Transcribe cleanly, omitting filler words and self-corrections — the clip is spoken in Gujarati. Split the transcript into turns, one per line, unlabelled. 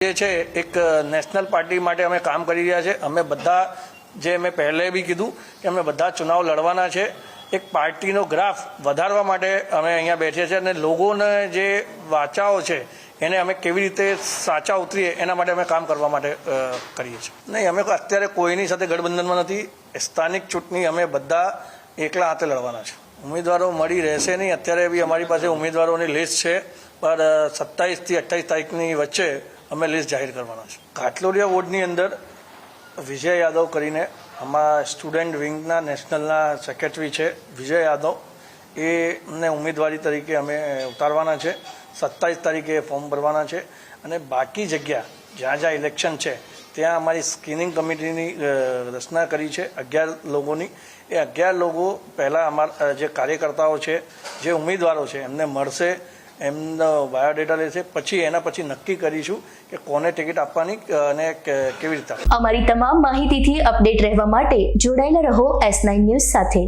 જે છે એક નેશનલ પાર્ટી માટે અમે કામ કરી રહ્યા છે। અમે બધા જે મેં પહેલે બી કીધું કે અમે બધા ચુનાવ લડવાના છે। એક પાર્ટીનો ગ્રાફ વધારવા માટે અમે અહીંયા બેઠીએ છીએ અને લોકોને જે વાચાઓ છે એને અમે કેવી રીતે સાચા ઉતરીએ એના માટે અમે કામ કરવા માટે કરીએ છીએ। નહીં, અમે અત્યારે કોઈની સાથે ગઠબંધનમાં નથી। સ્થાનિક ચૂંટણી અમે બધા એકલા હાથે લડવાના છે। ઉમેદવારો મળી રહેશે નહીં। અત્યારે બી અમારી પાસે ઉમેદવારોની લિસ્ટ છે, પણ 27 થી 28 તારીખની વચ્ચે અમે લિસ્ટ જાહેર કરવાના છે। ઘાટલોડિયા વોર્ડની અંદર વિજય યાદવ કરીને અમારા સ્ટુડન્ટ વિંગના નેશનલના સેક્રેટરી છે વિજય યાદવ, એને ઉમેદવારી તરીકે અમે ઉતારવાના છે। 27 તારીખે ફોર્મ ભરવાના છે અને બાકી જગ્યા જ્યાં જ્યાં ઇલેક્શન છે ત્યાં અમારી સ્ક્રીનિંગ કમિટીની રચના કરી છે 11 લોકોની। એ 11 લોકો પહેલાં અમારા જે કાર્યકર્તાઓ છે, જે ઉમેદવારો છે એમને મળશે, એમનો બાયોડેટા લેશે, પછી એના પછી નક્કી કરીશું કે કોને ટિકિટ આપવાની અને કેવી રીતે।
અમારી તમામ માહિતીથી અપડેટ રહેવા માટે જોડાયેલા રહો S9 ન્યૂઝ સાથે।